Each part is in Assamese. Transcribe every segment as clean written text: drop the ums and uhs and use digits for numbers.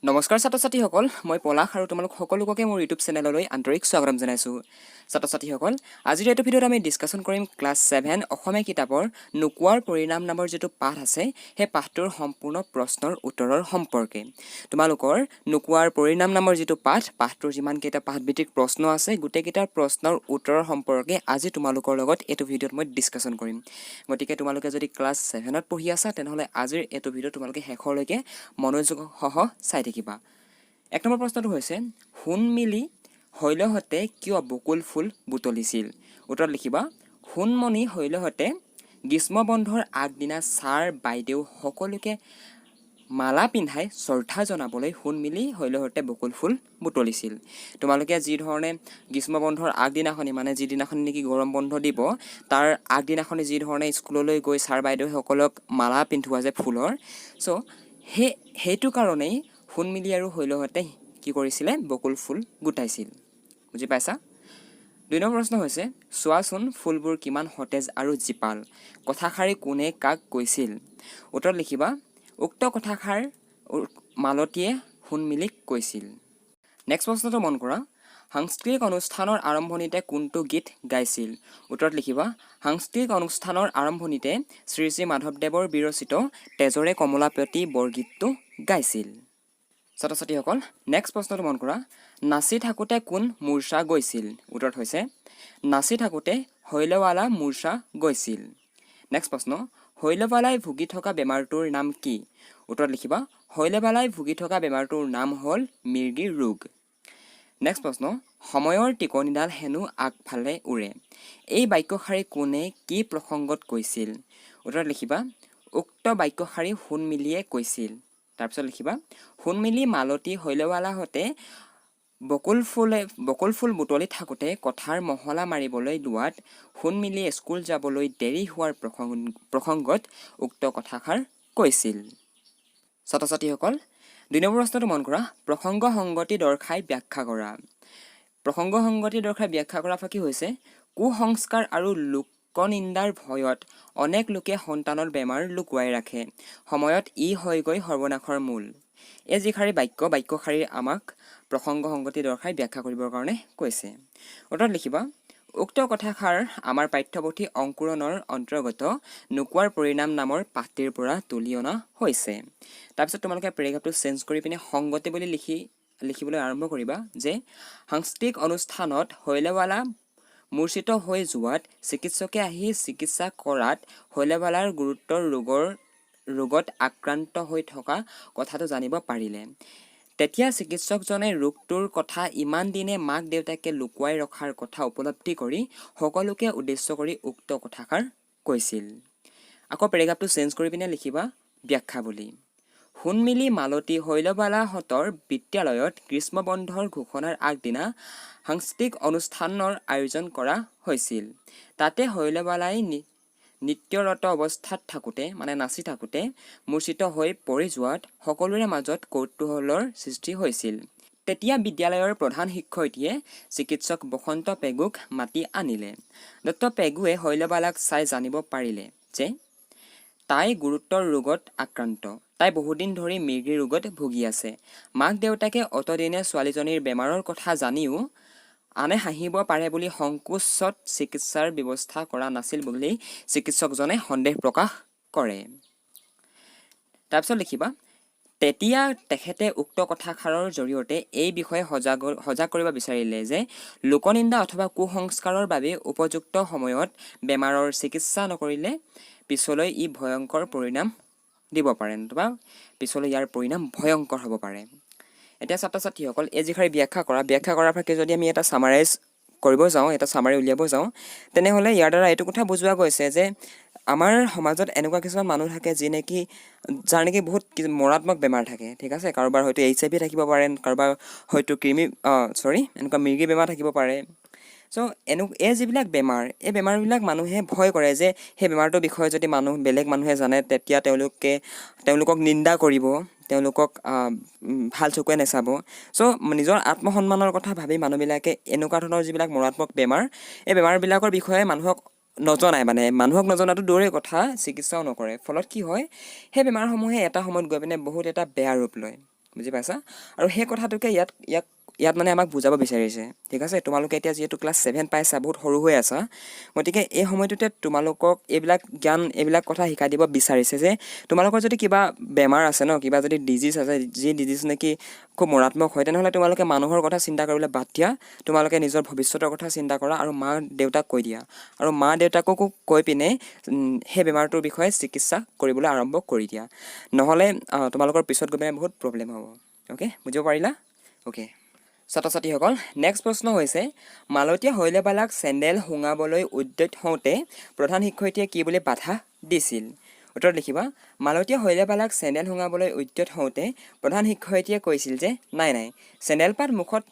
নমস্কাৰ ছাত্ৰ ছাত্ৰীসকল মই পলাশ আৰু তোমালোক সকলোকে মোৰ ইউটিউব চেনেললৈ আন্তৰিক স্বাগতম জনাইছোঁ ছাত্ৰ ছাত্ৰীসকল আজিৰ এইটো ভিডিঅ'ত আমি ডিছকাশ্যন কৰিম ক্লাছ 7 অসমীয়া কিতাপৰ নোকোৱাৰ পৰিণাম নামৰ যিটো পাঠ আছে সেই পাঠটোৰ সম্পূৰ্ণ প্ৰশ্নৰ উত্তৰৰ সম্পৰ্কে তোমালোকৰ নোকোৱাৰ পৰিণাম নামৰ যিটো পাঠটোৰ যিমানকেইটা পাঠভিত্তিক প্ৰশ্ন আছে গোটেইকেইটাৰ প্ৰশ্নৰ উত্তৰৰ সম্পৰ্কে আজি তোমালোকৰ লগত এইটো ভিডিঅ'ত মই ডিছকাশ্যন কৰিম গতিকে তোমালোকে যদি ক্লাছ 7ত পঢ়ি আছা তেনেহ'লে আজিৰ এইটো ভিডিঅ' তোমালোকে শেষলৈকে মনোযোগসহ চাই থাকিবা এক নম্বৰ প্ৰশ্নটো হৈছে সোণ মিলি শৈলহঁতে কিয় বকুল ফুল বুটলিছিল উত্তৰত লিখিবা সোণমণি শৈলহঁতে গ্ৰীষ্মবন্ধৰ আগদিনা ছাৰ বাইদেউ সকলোকে মালা পিন্ধাই শ্ৰদ্ধা জনাবলৈ সোণ মিলি শৈলহঁতে বকুল ফুল বুটলিছিল তোমালোকে যি ধৰণে গ্ৰীষ্মবন্ধৰ আগদিনাখনি মানে যিদিনাখন নেকি গৰম বন্ধ দিব তাৰ আগদিনাখনি যি ধৰণে স্কুললৈ গৈ ছাৰ বাইদেউ সকলক মালা পিন্ধোৱা যে ফুলৰ চ' সেইটো কাৰণেই সোণ মিলি আৰু শৈলহঁতে কি কৰিছিলে বকুল ফুল গোটাইছিল বুজি পাইছা 2 নম্বৰ প্ৰশ্ন হৈছে চোৱাচোন ফুলবোৰ কিমান সতেজ আৰু জীপাল কথাষাৰি কোনে কাক কৈছিল উত্তৰত লিখিবা উক্ত কথাষাৰ মালতীয়ে সোণ মিলিক কৈছিল নেক্সট প্ৰশ্নটো মন কৰা সাংস্কৃতিক অনুষ্ঠানৰ আৰম্ভণিতে কোনটো গীত গাইছিল উত্তৰত লিখিবা সাংস্কৃতিক অনুষ্ঠানৰ আৰম্ভণিতে শ্ৰী শ্ৰী মাধৱদেৱৰ বিৰচিত তেজৰে কমলাপতি বৰগীতটো গাইছিল ছাত্ৰ ছাত্ৰীসকল নেক্সট প্ৰশ্নটো মন কৰা নাচি থাকোঁতে কোন মূৰ্ছা গৈছিল উত্তৰত হৈছে নাচি থাকোঁতে শৈলৱালা মূৰ্ছা গৈছিল নেক্সট প্ৰশ্ন শৈলৱালাই ভুগি থকা বেমাৰটোৰ নাম কি উত্তৰত লিখিবা শৈলৱালাই ভুগি থকা বেমাৰটোৰ নাম হ'ল মিৰ্গী ৰোগ নেক্সট প্ৰশ্ন সময়ৰ টিকনিডাল হেনো আগফালে উৰে এই বাক্যশাৰী কোনে কি প্ৰসংগত কৈছিল উত্তৰত লিখিবা উক্ত বাক্যশাৰী সোণ মিলিয়ে কৈছিল তাৰপিছত লিখিবা সোণ মিলি মালতী শৈলৱালাহঁতে বকুল ফুল বুটলি থাকোঁতে কথাৰ মহলা মাৰিবলৈ লোৱাত সোণ মিলি স্কুল যাবলৈ দেৰি হোৱাৰ প্ৰসংগত উক্ত কথাষাৰ কৈছিল ছাত্ৰ ছাত্ৰীসকল 2 নম্বৰ প্ৰশ্নটো মন কৰা প্ৰসংগ সংগতি দৰ্শাই ব্যাখ্যা কৰা প্ৰসংগ সংগতি দৰ্শাই ব্যাখ্যা কৰা ফাকি হৈছে কুসংস্কাৰ আৰু লোকনিন্দাৰ ভয়ত অনেক লোকে সন্তানৰ বেমাৰ লুকুৱাই ৰাখে সময়ত ই হয়গৈ সৰ্বনাশৰ মূল এই যিষাৰি বাক্যশাৰী আমাক প্ৰসংগ সংগতি দৰ্শাই ব্যাখ্যা কৰিবৰ কাৰণে কৈছে উত্তৰত লিখিবা উক্ত কথাষাৰ আমাৰ পাঠ্যপুথি অংকুৰণৰ অন্তৰ্গত নোকোৱাৰ পৰিণাম নামৰ পাঠটিৰ পৰা তুলি অনা হৈছে তাৰপিছত তোমালোকে পেৰেগ্ৰাফটো চেঞ্জ কৰি পিনে সংগতি বুলি লিখিবলৈ আৰম্ভ কৰিবা যে সাংস্কৃতিক অনুষ্ঠানত শৈলৱালা মূৰ্ছিত হৈ যোৱাত চিকিৎসকে আহি চিকিৎসা কৰাত শৈলৱালাৰ গুৰুতৰ ৰোগত আক্ৰান্ত হৈ থকা কথাটো জানিব পাৰিলে তেতিয়া চিকিৎসকজনে ৰোগটোৰ কথা ইমান দিনে মাক দেউতাকে লুকুৱাই ৰখাৰ কথা উপলব্ধি কৰি সকলোকে উদ্দেশ্য কৰি উক্ত কথাষাৰ কৈছিল আকৌ পেৰেগ্ৰাফটো চেঞ্জ কৰি পিনে লিখিবা ব্যাখ্যা বুলি সোণ মিলি মালতী শৈলৱালাহঁতৰ বিদ্যালয়ত গ্ৰীষ্মবন্ধৰ ঘোষণাৰ আগদিনা সাংস্কৃতিক অনুষ্ঠানৰ আয়োজন কৰা হৈছিল তাতে শৈলৱালাই নৃত্যৰত অৱস্থাত থাকোঁতে মানে নাচি থাকোঁতে মূৰ্ছিত হৈ পৰি যোৱাত সকলোৰে মাজত কৌতূহলৰ সৃষ্টি হৈছিল তেতিয়া বিদ্যালয়ৰ প্ৰধান শিক্ষয়িত্ৰীয়ে চিকিৎসক বসন্ত পেগুক মাতি আনিলে ডক্টৰ পেগুৱে শৈলৱালাক চাই জানিব পাৰিলে যে তাই গুৰুতৰ ৰোগত আক্ৰান্ত তাই বহুদিন ধৰি মিৰ্গী ৰোগত ভুগি আছে মাক দেউতাকে অতদিনে ছোৱালীজনীৰ বেমাৰৰ কথা জানিও আনে হাঁহিব পাৰে বুলি সংকোচত চিকিৎসাৰ ব্যৱস্থা কৰা নাছিল বুলি চিকিৎসকজনে সন্দেহ প্ৰকাশ কৰে তাৰপিছত লিখিবা তেতিয়া তেখেতে উক্ত কথাষাৰৰ জৰিয়তে এই বিষয়ে সজাগ কৰিব বিচাৰিলে যে লোকনিন্দা অথবা কুসংস্কাৰৰ বাবে উপযুক্ত সময়ত বেমাৰৰ চিকিৎসা নকৰিলে পিছলৈ ই ভয়ংকৰ পৰিণাম দিব পাৰে বা পিছলৈ ইয়াৰ পৰিণাম ভয়ংকৰ হ'ব পাৰে এতিয়া ছাত্ৰ ছাত্ৰীসকল এই যিষাৰি ব্যাখ্যা কৰাৰ ফাকে যদি আমি এটা সামাৰাইজ কৰিব যাওঁ এটা সামাৰি উলিয়াব যাওঁ তেনেহ'লে ইয়াৰ দ্বাৰা এইটো কথা বুজোৱা গৈছে যে আমাৰ সমাজত এনেকুৱা কিছুমান মানুহ থাকে যাৰ নেকি বহুত মৰাত্মক বেমাৰ থাকে ঠিক আছে কাৰোবাৰ হয়তো HIV থাকিব পাৰে কাৰোবাৰ হয়তো এনেকুৱা মিৰ্গী বেমাৰ থাকিব পাৰে চ' এই যিবিলাক বেমাৰ এই বেমাৰবিলাক মানুহে ভয় কৰে যে সেই বেমাৰটোৰ বিষয়ে যদি বেলেগ মানুহে জানে তেতিয়া তেওঁলোকক নিন্দা কৰিব তেওঁলোকক ভাল চকুৱে নেচাব চ' নিজৰ আত্মসন্মানৰ কথা ভাবি মানুহবিলাকে এনেকুৱা ধৰণৰ যিবিলাক মৰাত্মক বেমাৰ এই বেমাৰবিলাকৰ বিষয়ে মানুহক নজনাটো দূৰৰে কথা চিকিৎসাও নকৰে ফলত কি হয় সেই বেমাৰসমূহে এটা সময়ত গৈ পিনে বহুত এটা বেয়া ৰূপ লয় বুজি পাইছা আৰু সেই কথাটোকে ইয়াত মানে আমাক বুজাব বিচাৰিছে ঠিক আছে তোমালোকে এতিয়া যিহেতু ক্লাছ 7 পাইছা বহুত সৰু হৈ আছা গতিকে এই সময়টোতে তোমালোকক এইবিলাক জ্ঞান এইবিলাক কথা শিকাই দিব বিচাৰিছে যে তোমালোকৰ যদি কিবা বেমাৰ আছে ন কিবা যদি ডিজিজ আছে যি ডিজিজ নেকি খুব মৰাত্মক হয় তেনেহ'লে তোমালোকে মানুহৰ কথা চিন্তা কৰিবলৈ বাদ দিয়া তোমালোকে নিজৰ ভৱিষ্যতৰ কথা চিন্তা কৰা আৰু মা দেউতাক কৈ দিয়া আৰু মা দেউতাককো কৈ পিনে সেই বেমাৰটোৰ বিষয়ে চিকিৎসা কৰিবলৈ আৰম্ভ কৰি দিয়া নহ'লে তোমালোকৰ পিছত গৈ বহুত প্ৰব্লেম হ'ব অ'কে বুজিব পাৰিলা অ'কে ছাত্ৰ ছাত্ৰীসকল নেক্সট প্ৰশ্ন হৈছে মালতীয়া শৈলবালাক চেণ্ডেল শুঙাবলৈ উদ্যত হওঁতে প্ৰধান শিক্ষয়িত্ৰীয়ে কি বুলি বাধা দিছিল উত্তৰ লিখিবা মালতীয়া শৈলবালাক চেণ্ডেল শুঙাবলৈ উদ্যত হওঁতে প্ৰধান শিক্ষয়িত্ৰীয়ে কৈছিল যে নাই চেণ্ডেল পাত মুখত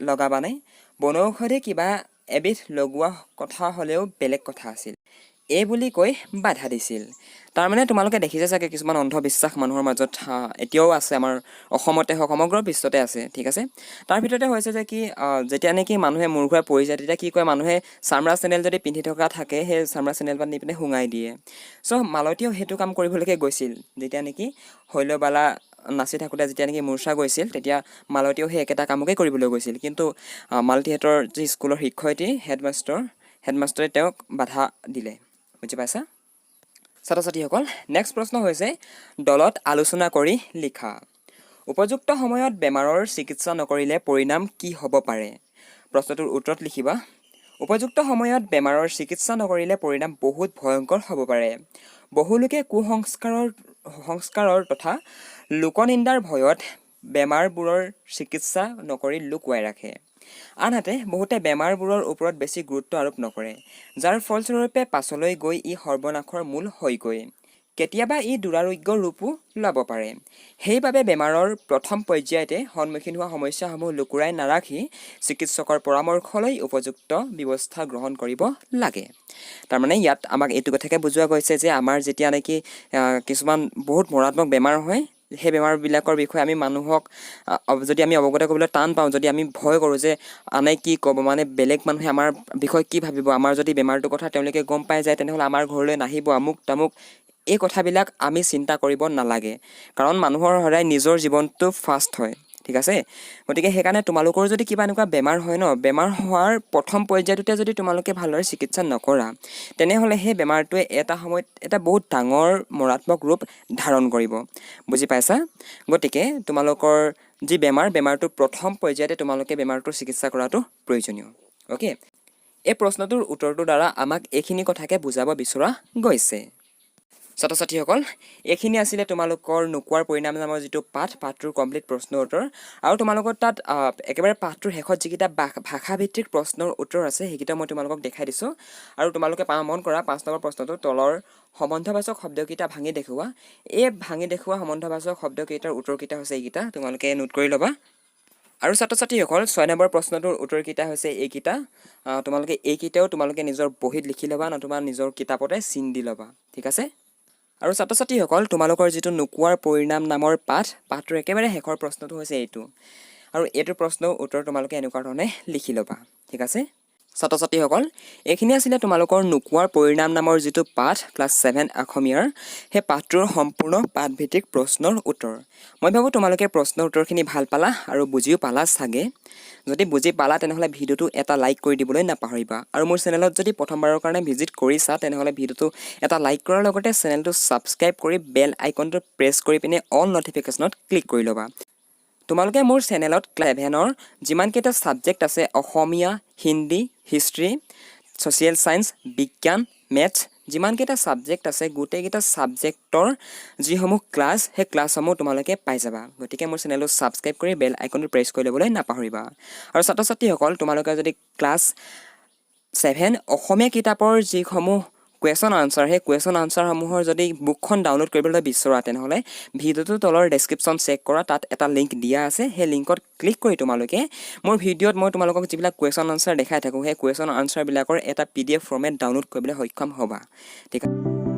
লগাবা নাই বনৌষধে কিবা এবিধ লগোৱা কথা হ'লেও বেলেগ কথা আছিল এই বুলি কৈ বাধা দিছিল তাৰমানে তোমালোকে দেখিছে চাগে কিছুমান অন্ধবিশ্বাস মানুহৰ মাজত এতিয়াও আছে আমাৰ অসমতে হওক সমগ্ৰ বিশ্বতে আছে ঠিক আছে তাৰ ভিতৰতে হৈছে যে কি যেতিয়া নেকি মানুহে মূৰ ঘূৰাই পৰি যায় তেতিয়া কি কয় মানুহে চামৰা চেণ্ডেল যদি পিন্ধি থকা থাকে সেই চামৰা চেণ্ডেলপাত নি পিনে শুঙাই দিয়ে চ' মালতীয়েও সেইটো কাম কৰিবলৈকে গৈছিল যেতিয়া নেকি শৈলবালা নাচি থাকোঁতে যেতিয়া নেকি মূৰ্ছা গৈছিল তেতিয়া মালতীয়েও সেই একেটা কামকে কৰিবলৈ গৈছিল কিন্তু মালতীহঁতৰ যি স্কুলৰ শিক্ষয়িত্ৰী হেডমাষ্টৰে তেওঁক বাধা দিলে বুজি পাইছা ছাত্ৰ ছাত্ৰীসকল নেক্সট প্ৰশ্ন হৈছে দলত আলোচনা কৰি লিখা উপযুক্ত সময়ত বেমাৰৰ চিকিৎসা নকৰিলে পৰিণাম কি হ'ব পাৰে প্ৰশ্নটোৰ উত্তৰত লিখিবা উপযুক্ত সময়ত বেমাৰৰ চিকিৎসা নকৰিলে পৰিণাম বহুত ভয়ংকৰ হ'ব পাৰে বহুলোকে কুসংস্কাৰৰ তথা লোকনিন্দাৰ ভয়ত বেমাৰবোৰৰ চিকিৎসা নকৰি লুকুৱাই ৰাখে আনহাতে বহুতে বেমাৰবোৰৰ ওপৰত বেছি গুৰুত্ব আৰোপ নকৰে যাৰ ফলস্বৰূপে পাছলৈ গৈ ই সৰ্বনাশৰ মূল হয়গৈ কেতিয়াবা ই দুৰাৰোগ্য ৰূপো ল'ব পাৰে সেইবাবে বেমাৰৰ প্ৰথম পৰ্যায়তে সন্মুখীন হোৱা সমস্যাসমূহ লুকুৱাই নাৰাখি চিকিৎসকৰ পৰামৰ্শ লৈ উপযুক্ত ব্যৱস্থা গ্ৰহণ কৰিব লাগে তাৰমানে ইয়াত আমাক এইটো কথাকে বুজোৱা গৈছে যে আমাৰ যেতিয়া নেকি কিছুমান বহুত মাৰাত্মক বেমাৰ হয় সেই বেমাৰবিলাকৰ বিষয়ে আমি মানুহক যদি আমি অৱগত কৰিবলৈ টান পাওঁ যদি আমি ভয় কৰোঁ যে আনে কি ক'ব মানে বেলেগ মানুহে আমাৰ বিষয়ে কি ভাবিব আমাৰ যদি বেমাৰটোৰ কথা তেওঁলোকে গম পাই যায় তেনেহ'লে আমাৰ ঘৰলৈ নাহিব আমুক তামুক এই কথাবিলাক আমি চিন্তা কৰিব নালাগে কাৰণ মানুহৰ সদায় নিজৰ জীৱনটো ফাৰ্ষ্ট হয় ঠিক আছে গতিকে সেইকাৰণে তোমালোকৰ যদি কিবা এনেকুৱা বেমাৰ হয় ন বেমাৰ হোৱাৰ প্ৰথম পৰ্যায়টোতে যদি তোমালোকে ভালদৰে চিকিৎসা নকৰা তেনেহ'লে সেই বেমাৰটোৱে এটা সময়ত এটা বহুত ডাঙৰ মাৰাত্মক ৰূপ ধাৰণ কৰিব বুজি পাইছা গতিকে তোমালোকৰ যি বেমাৰটো প্ৰথম পৰ্যায়তে তোমালোকে বেমাৰটোৰ চিকিৎসা কৰাটো প্ৰয়োজনীয় অ'কে এই প্ৰশ্নটোৰ উত্তৰটোৰ দ্বাৰা আমাক এইখিনি কথাকে বুজাব বিচৰা গৈছে ছাত্ৰ ছাত্ৰীসকল এইখিনি আছিলে তোমালোকৰ নোকোৱাৰ পৰিণাম নামৰ যিটো পাঠটোৰ কমপ্লিট প্ৰশ্ন উত্তৰ আৰু তোমালোকৰ তাত একেবাৰে পাঠটোৰ শেষত যিকেইটা ভাষাভিত্তিক প্ৰশ্নৰ উত্তৰ আছে সেইকেইটা মই তোমালোকক দেখাই দিছোঁ আৰু তোমালোকে মন কৰা 5 নম্বৰ প্ৰশ্নটো তলৰ সম্বন্ধবাচক শব্দকেইটা ভাঙি দেখুওৱা এই ভাঙি দেখুওৱা সম্বন্ধবাচক শব্দকেইটাৰ উত্তৰকেইটা হৈছে এইকেইটা তোমালোকে নোট কৰি ল'বা আৰু ছাত্ৰ ছাত্ৰীসকল 6 নম্বৰ প্ৰশ্নটোৰ উত্তৰকেইটা হৈছে এইকেইটা তোমালোকে এইকেইটাও তোমালোকে নিজৰ বহীত লিখি ল'বা নতুবা নিজৰ কিতাপতে চিন দি ল'বা ঠিক আছে আৰু ছাত্ৰ ছাত্ৰীসকল তোমালোকৰ যিটো নোকোৱাৰ পৰিণাম নামৰ পাঠটোৰ একেবাৰে শেষৰ প্ৰশ্নটো হৈছে এইটো আৰু এইটো প্ৰশ্নৰ উত্তৰ তোমালোকে এনেকুৱা ধৰণে লিখি ল'বা ঠিক আছে ছাত্ৰ ছাত্ৰীসকল এইখিনি আছিলে তোমালোকৰ নোকোৱাৰ পৰিণাম নামৰ যিটো পাঠ ক্লাছ 7 অসমীয়াৰ সেই পাঠটোৰ সম্পূৰ্ণ পাঠভিত্তিক প্ৰশ্নৰ উত্তৰ মই ভাবোঁ তোমালোকে প্ৰশ্নৰ উত্তৰখিনি ভাল পালা আৰু বুজিও পালা চাগে যদি বুজি পালা তেনেহ'লে ভিডিঅ'টো এটা লাইক কৰি দিবলৈ নাপাহৰিবা আৰু মোৰ চেনেলত যদি প্ৰথমবাৰৰ কাৰণে ভিজিট কৰিছা তেনেহ'লে ভিডিঅ'টো এটা লাইক কৰাৰ লগতে চেনেলটো ছাবস্ক্ৰাইব কৰি বেল আইকনটো প্ৰেছ কৰি পিনে অল নটিফিকেশ্যনত ক্লিক কৰি ল'বা তোমালোকে মোৰ চেনেলত ক্লাছ 7ৰ যিমানকেইটা ছাবজেক্ট আছে অসমীয়া হিন্দী হিষ্ট্ৰী ছ'চিয়েল ছায়েন্স বিজ্ঞান মেথছ যিমানকেইটা ছাবজেক্ট আছে গোটেইকেইটা ছাবজেক্টৰ যিসমূহ ক্লাছ সেই ক্লাছসমূহ তোমালোকে পাই যাবা গতিকে মোৰ চেনেলটো ছাবস্ক্ৰাইব কৰি বেল আইকনটো প্ৰেছ কৰি ল'বলৈ নাপাহৰিবা আৰু ছাত্ৰ ছাত্ৰীসকল তোমালোকে যদি ক্লাছ 7 অসমীয়া কিতাপৰ যিসমূহ কুৱেশ্যন আনচাৰ সেই কুৱেশ্যন আনচাৰসমূহৰ যদি বুকখন ডাউনলোড কৰিবলৈ বিচৰা তেনেহ'লে ভিডিঅ'টো তলৰ ডেছক্ৰিপশ্যন চেক কৰা তাত এটা লিংক দিয়া আছে সেই লিংকত ক্লিক কৰি তোমালোকে মোৰ ভিডিঅ'ত মই তোমালোকক যিবিলাক কুৱেশ্যন আনচাৰ দেখাই থাকোঁ সেই কুৱেশ্যন আনচাৰবিলাকৰ এটা PDF ফৰ্মেট ডাউনলোড কৰিবলৈ সক্ষম হ'বা ঠিক আছে